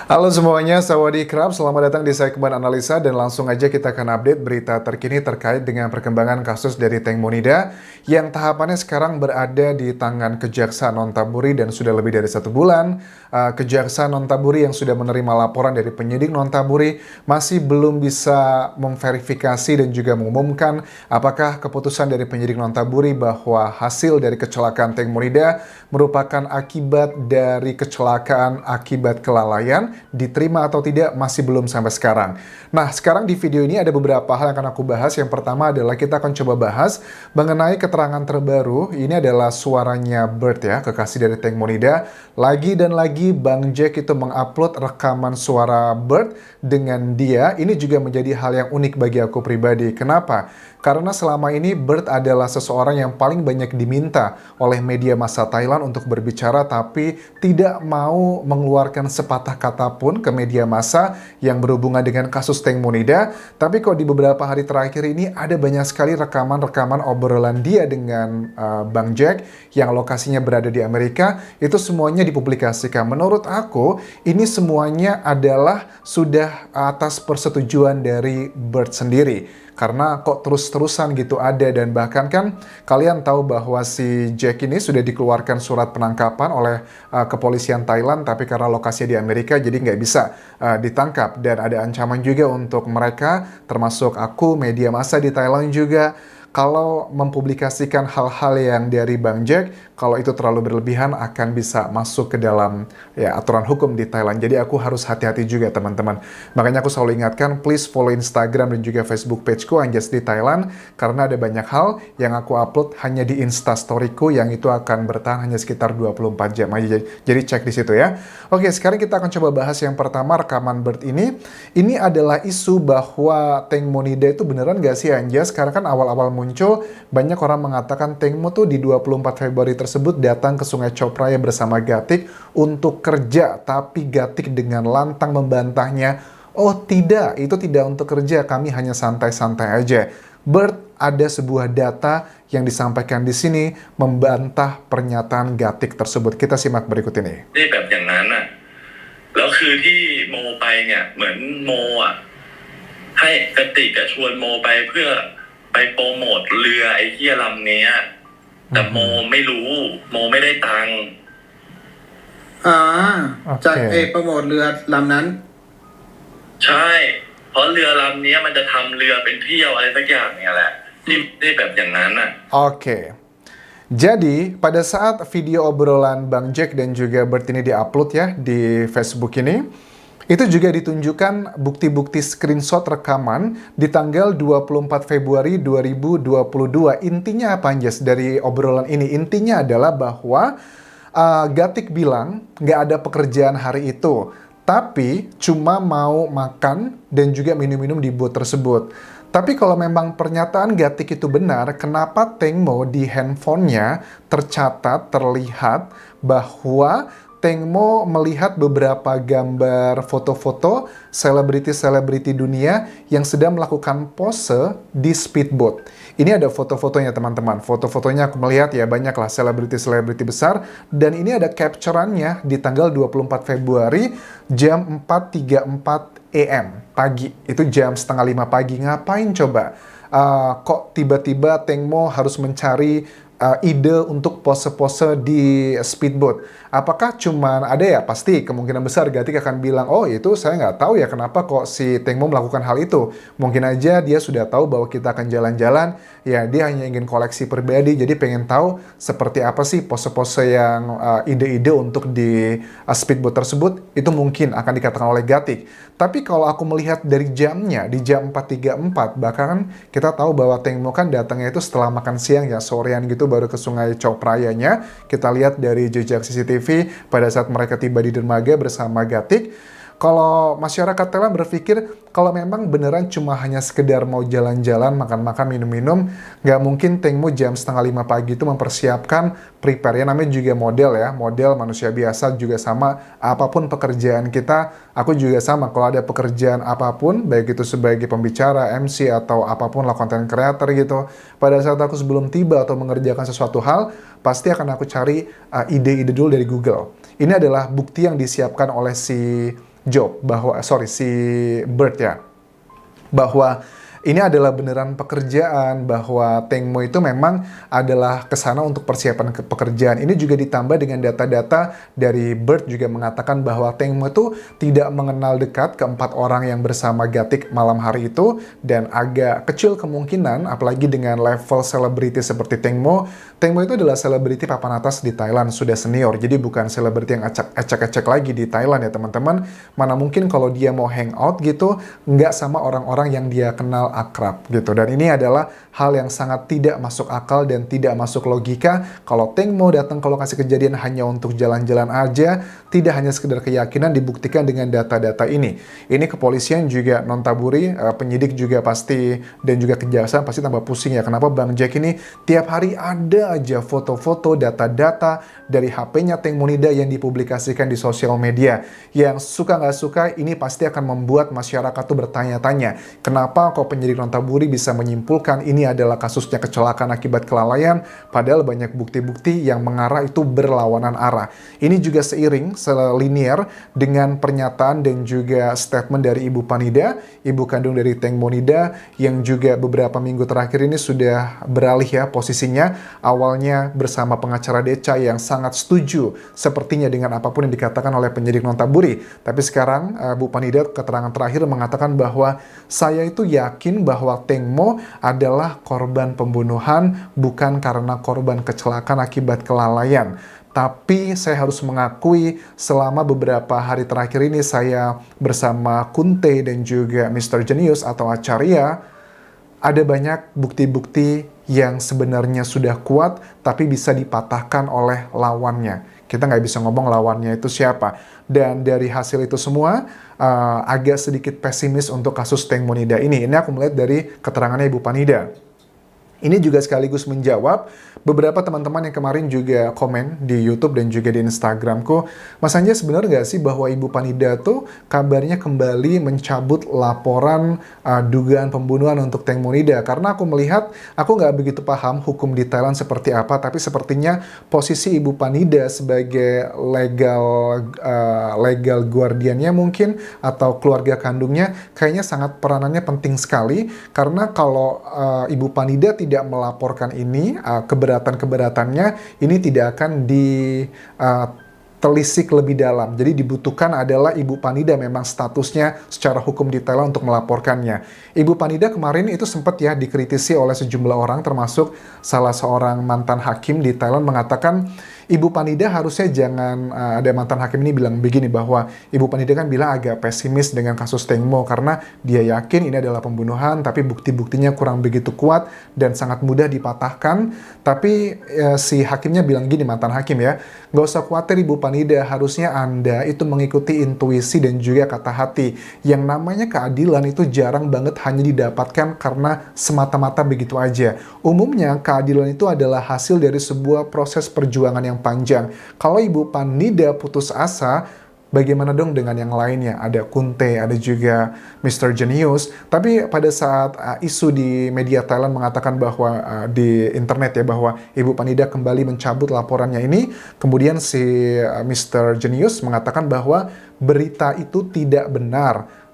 Halo semuanya, Sawadee Krab, selamat datang di segmen analisa dan langsung aja kita akan update berita terkini terkait dengan perkembangan kasus dari Teng Monida yang tahapannya sekarang berada di tangan Kejaksaan Nontaburi dan sudah lebih dari 1 bulan. Kejaksaan Nontaburi yang sudah menerima laporan dari penyidik Nontaburi masih belum bisa memverifikasi dan juga mengumumkan apakah keputusan dari penyidik Nontaburi bahwa hasil dari kecelakaan Teng Monida merupakan akibat dari kecelakaan akibat kelalaian diterima atau tidak masih belum sampai sekarang. Nah, sekarang di video ini ada beberapa hal yang akan aku bahas. Yang pertama adalah kita akan coba bahas mengenai keterangan terbaru. Ini adalah suaranya Bert ya, kekasih dari Teng Monida. Lagi dan lagi Bang Jack itu mengupload rekaman suara Bert dengan dia. Ini juga menjadi hal yang unik bagi aku pribadi. Kenapa? Karena selama ini Bert adalah seseorang yang paling banyak diminta oleh media massa Thailand untuk berbicara, tapi tidak mau mengeluarkan sepatah kata pun ke media massa yang berhubungan dengan kasus Teng Monida. Tapi kok di beberapa hari terakhir ini ada banyak sekali rekaman-rekaman obrolan dia dengan Bang Jack yang lokasinya berada di Amerika, itu semuanya dipublikasikan. Menurut aku, ini semuanya adalah sudah atas persetujuan dari Bert sendiri. Karena kok terus-terusan gitu ada, dan bahkan kan kalian tahu bahwa si Jack ini sudah dikeluarkan surat penangkapan oleh kepolisian Thailand, tapi karena lokasinya di Amerika jadi nggak bisa ditangkap. Dan ada ancaman juga untuk mereka, termasuk aku, media massa di Thailand juga, kalau mempublikasikan hal-hal yang dari Bang Jack, kalau itu terlalu berlebihan akan bisa masuk ke dalam ya aturan hukum di Thailand. Jadi aku harus hati-hati juga teman-teman. Makanya aku selalu ingatkan, please follow Instagram dan juga Facebook pageku Anjas di Thailand, karena ada banyak hal yang aku upload hanya di Instastoryku yang itu akan bertahan hanya sekitar 24 jam aja. Jadi cek di situ ya. Oke, sekarang kita akan coba bahas yang pertama, rekaman Bert ini. Ini adalah isu bahwa Teng Monida itu beneran gak sih Anjas? Karena kan awal-awal muncul, banyak orang mengatakan Teng Mo tuh di 24 Februari tersebut datang ke Sungai Chao Phraya bersama Gatik untuk kerja, tapi Gatik dengan lantang membantahnya, oh tidak, itu tidak untuk kerja, kami hanya santai-santai aja. Bert, ada sebuah data yang disampaikan di sini membantah pernyataan Gatik tersebut. Kita simak berikut ini. แบบอย่างนั้นน่ะแล้วคือที่โมไปเนี่ยเหมือนโมอ่ะให้กติกชวนโมไปเพื่อไปโปรโมทเรือไอ้เหี้ยลำนี้แต่โมไม่รู้โมไม่ได้ตังค์จากโปรโมทเรือลำนั้นใช่เพราะเรือลำนี้มันจะทำเรือเป็นเที่ยวอะไรสักอย่างเนี่ยแหละที่แบบอย่างนั้นน่ะ Oke. Jadi, pada saat video obrolan Bang Jack dan juga Bert ini diupload ya di Facebook ini, itu juga ditunjukkan bukti-bukti screenshot rekaman di tanggal 24 Februari 2022. Intinya apa, Anjas, dari obrolan ini? Intinya adalah bahwa Gatik bilang nggak ada pekerjaan hari itu, tapi cuma mau makan dan juga minum-minum di boat tersebut. Tapi kalau memang pernyataan Gatik itu benar, kenapa Teng Mo di handphonenya tercatat, terlihat bahwa Teng Mo melihat beberapa gambar foto-foto selebriti-selebriti dunia yang sedang melakukan pose di speedboat. Ini ada foto-fotonya teman-teman. Foto-fotonya aku melihat ya banyaklah selebriti-selebriti besar. Dan ini ada capture-annya di tanggal 24 Februari jam 4.34 AM pagi. Itu jam 4:30 pagi. Ngapain coba? Kok tiba-tiba Teng Mo harus mencari ide untuk pose-pose di speedboat? Apakah cuman ada ya? Pasti kemungkinan besar Gatik akan bilang, oh itu saya nggak tahu ya kenapa kok si Teng Mo melakukan hal itu. Mungkin aja dia sudah tahu bahwa kita akan jalan-jalan, ya dia hanya ingin koleksi pribadi, jadi pengen tahu seperti apa sih pose-pose yang ide-ide untuk di speedboat tersebut. Itu mungkin akan dikatakan oleh Gatik. Tapi kalau aku melihat dari jamnya, di jam 4.34, bahkan kita tahu bahwa Teng Mo kan datangnya itu setelah makan siang ya, sorean gitu baru ke Sungai Chao Phraya-nya. Kita lihat dari jejak CCTV pada saat mereka tiba di dermaga bersama Gatik. Kalau masyarakat Thailand berpikir kalau memang beneran cuma hanya sekedar mau jalan-jalan, makan-makan, minum-minum, nggak mungkin Teng Mo jam 4:30 pagi itu mempersiapkan prepare. Ya namanya juga model ya, model manusia biasa juga sama. Apapun pekerjaan kita, aku juga sama. Kalau ada pekerjaan apapun, baik itu sebagai pembicara, MC, atau apapun lah content creator gitu, pada saat aku sebelum tiba atau mengerjakan sesuatu hal, pasti akan aku cari ide-ide dulu dari Google. Ini adalah bukti yang disiapkan oleh si Job, bahwa si Bird ya, bahwa ini adalah beneran pekerjaan, bahwa Teng Mo itu memang adalah kesana untuk persiapan pekerjaan. Ini juga ditambah dengan data-data dari Bird juga mengatakan bahwa Teng Mo itu tidak mengenal dekat keempat orang yang bersama Gatik malam hari itu, dan agak kecil kemungkinan, apalagi dengan level selebriti seperti Teng Mo itu adalah selebriti papan atas di Thailand, sudah senior, jadi bukan selebriti yang acak-acak lagi di Thailand ya teman-teman. Mana mungkin kalau dia mau hangout gitu, nggak sama orang-orang yang dia kenal akrab gitu. Dan ini adalah hal yang sangat tidak masuk akal dan tidak masuk logika. Kalau Teng Mo datang ke lokasi kejadian hanya untuk jalan-jalan aja, tidak hanya sekedar keyakinan, dibuktikan dengan data-data ini. Ini kepolisian juga nontaburi, penyidik juga pasti, dan juga kejaksaan pasti tambah pusing ya. Kenapa Bang Jack ini tiap hari ada aja foto-foto, data-data dari HP-nya Teng Monida yang dipublikasikan di sosial media. Yang suka nggak suka, ini pasti akan membuat masyarakat tuh bertanya-tanya, kenapa kok penyidik nontaburi bisa menyimpulkan ini adalah kasusnya kecelakaan akibat kelalaian, padahal banyak bukti-bukti yang mengarah itu berlawanan arah. Ini juga seiring, selinier dengan pernyataan dan juga statement dari Ibu Panida, ibu kandung dari Teng Monida, yang juga beberapa minggu terakhir ini sudah beralih ya posisinya. Awalnya bersama pengacara Deca yang sangat setuju sepertinya dengan apapun yang dikatakan oleh penyidik nontaburi. Tapi sekarang Bu Panida keterangan terakhir mengatakan bahwa saya itu yakin bahwa Teng Mo adalah korban pembunuhan, bukan karena korban kecelakaan akibat kelalaian. Tapi saya harus mengakui selama beberapa hari terakhir ini saya bersama Kunte dan juga Mr. Genius atau Acharya, ada banyak bukti-bukti yang sebenarnya sudah kuat tapi bisa dipatahkan oleh lawannya. Kita nggak bisa ngomong lawannya itu siapa. Dan dari hasil itu semua, agak sedikit pesimis untuk kasus Teng Monida ini. Ini aku melihat dari keterangannya Ibu Panida. Ini juga sekaligus menjawab beberapa teman-teman yang kemarin juga komen di YouTube dan juga di Instagramku. Mas Anja, sebenarnya nggak sih bahwa Ibu Panida tuh kabarnya kembali mencabut laporan dugaan pembunuhan untuk Teng Monida? Karena aku melihat, aku nggak begitu paham hukum di Thailand seperti apa, tapi sepertinya posisi Ibu Panida sebagai legal guardiannya mungkin, atau keluarga kandungnya, kayaknya sangat peranannya penting sekali. Karena kalau Ibu Panida tidak melaporkan ini, keberatan-keberatannya ini tidak akan ditelisik lebih dalam. Jadi dibutuhkan adalah Ibu Panida memang statusnya secara hukum di Thailand untuk melaporkannya. Ibu Panida kemarin itu sempat ya dikritisi oleh sejumlah orang, termasuk salah seorang mantan hakim di Thailand mengatakan Ibu Panida harusnya jangan, ada mantan hakim ini bilang begini, bahwa Ibu Panida kan bilang agak pesimis dengan kasus Teng Mo karena dia yakin ini adalah pembunuhan, tapi bukti-buktinya kurang begitu kuat dan sangat mudah dipatahkan. Tapi si hakimnya bilang gini, mantan hakim ya, nggak usah khawatir Ibu Panida, harusnya Anda itu mengikuti intuisi dan juga kata hati. Yang namanya keadilan itu jarang banget hanya didapatkan karena semata-mata begitu aja. Umumnya keadilan itu adalah hasil dari sebuah proses perjuangan yang panjang. Kalau Ibu Panida putus asa, bagaimana dong dengan yang lainnya? Ada Kunte, ada juga Mr. Genius. Tapi pada saat isu di media Thailand mengatakan bahwa di internet ya, bahwa Ibu Panida kembali mencabut laporannya ini, kemudian si Mr. Genius mengatakan bahwa berita itu tidak benar.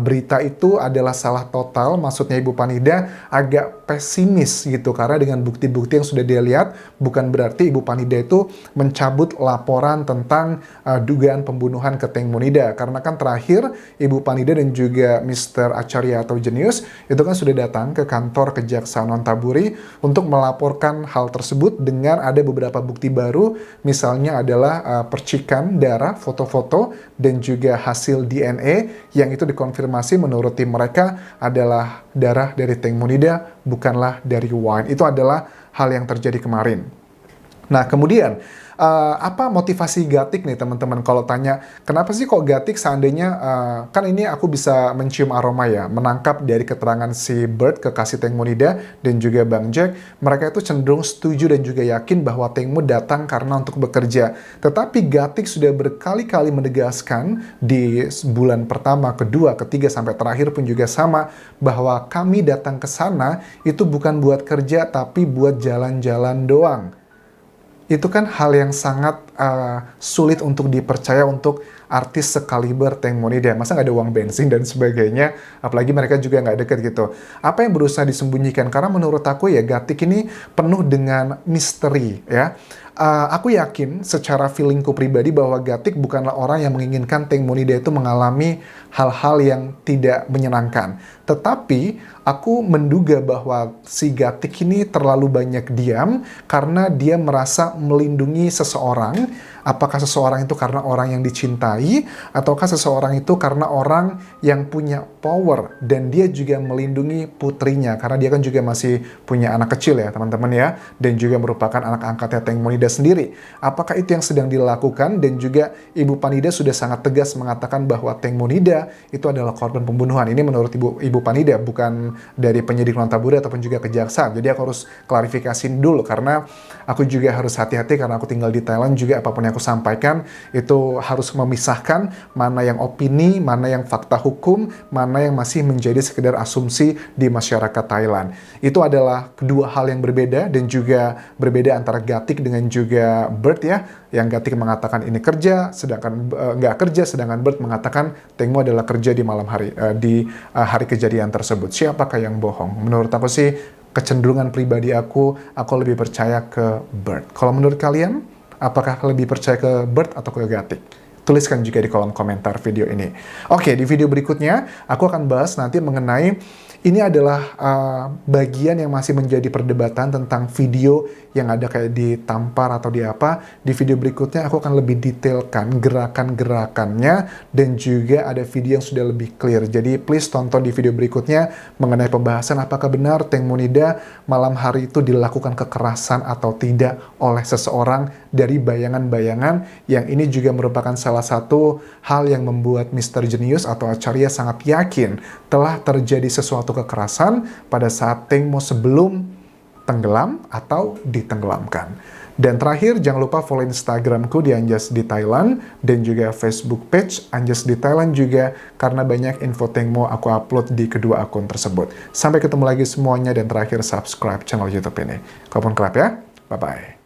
Berita itu adalah salah total. Maksudnya Ibu Panida agak pesimis gitu, karena dengan bukti-bukti yang sudah dia lihat, bukan berarti Ibu Panida itu mencabut laporan tentang dugaan pembunuhan ke Teng Monida. Karena kan terakhir Ibu Panida dan juga Mr. Acharya atau Genius itu kan sudah datang ke kantor Kejaksaan Nontaburi untuk melaporkan hal tersebut dengan ada beberapa bukti baru, misalnya adalah percikan darah, foto-foto, dan juga hasil DNA yang itu dikonfirmasi menurut tim mereka adalah darah dari Teng Monida, bukanlah dari Wine. Itu adalah hal yang terjadi kemarin. Nah, kemudian apa motivasi Gatik nih teman-teman? Kalau tanya, kenapa sih kok Gatik seandainya, kan ini aku bisa mencium aroma ya, menangkap dari keterangan si Bird, kekasih Teng Monida, dan juga Bang Jack, mereka itu cenderung setuju dan juga yakin bahwa Teng Mo datang karena untuk bekerja. Tetapi Gatik sudah berkali-kali menegaskan di bulan pertama, kedua, ketiga, sampai terakhir pun juga sama, bahwa kami datang ke sana itu bukan buat kerja, tapi buat jalan-jalan doang. Itu kan hal yang sangat sulit untuk dipercaya untuk artis sekaliber Teng Monida. Masa nggak ada uang bensin dan sebagainya, apalagi mereka juga nggak deket gitu. Apa yang berusaha disembunyikan? Karena menurut aku ya Gatik ini penuh dengan misteri ya. Aku yakin secara feelingku pribadi bahwa Gatik bukanlah orang yang menginginkan Teng Monida itu mengalami hal-hal yang tidak menyenangkan. Tetapi aku menduga bahwa si Gatik ini terlalu banyak diam karena dia merasa melindungi seseorang. Apakah seseorang itu karena orang yang dicintai, ataukah seseorang itu karena orang yang punya power, dan dia juga melindungi putrinya, karena dia kan juga masih punya anak kecil ya teman-teman ya, dan juga merupakan anak angkatnya Teng Monida sendiri. Apakah itu yang sedang dilakukan? Dan juga Ibu Panida sudah sangat tegas mengatakan bahwa Teng Monida itu adalah korban pembunuhan. Ini menurut Ibu Panida, bukan dari penyidik Nontaburi ataupun juga kejaksaan. Jadi aku harus klarifikasiin dulu, karena aku juga harus hati-hati karena aku tinggal di Thailand juga. Apapun yang aku sampaikan itu harus memisahkan mana yang opini, mana yang fakta hukum, mana yang masih menjadi sekedar asumsi di masyarakat Thailand. Itu adalah kedua hal yang berbeda, dan juga berbeda antara Gatik dengan juga Bert ya. Yang Gatik mengatakan ini kerja, sedangkan nggak kerja, sedangkan Bert mengatakan Teng Mo adalah kerja di malam hari, di hari kejadian tersebut. Siapakah yang bohong? Menurut aku sih, kecenderungan pribadi aku lebih percaya ke Bert. Kalau menurut kalian, apakah lebih percaya ke Bert atau ke Gatik? Tuliskan juga di kolom komentar video ini. Oke, di video berikutnya aku akan bahas nanti mengenai ini adalah bagian yang masih menjadi perdebatan tentang video yang ada kayak di Tampar atau di apa. Di video berikutnya aku akan lebih detailkan gerakan-gerakannya, dan juga ada video yang sudah lebih clear. Jadi please tonton di video berikutnya mengenai pembahasan apakah benar Teng Monida malam hari itu dilakukan kekerasan atau tidak oleh seseorang dari bayangan-bayangan, yang ini juga merupakan salah satu hal yang membuat Mr. Genius atau Acarya sangat yakin telah terjadi sesuatu kekerasan pada saat Teng Mo sebelum tenggelam atau ditenggelamkan. Dan terakhir, jangan lupa follow Instagramku di Anjas di Thailand, dan juga Facebook page Anjas di Thailand juga, karena banyak info Teng Mo aku upload di kedua akun tersebut. Sampai ketemu lagi semuanya, dan terakhir subscribe channel YouTube ini. Kopun kerap ya, bye-bye.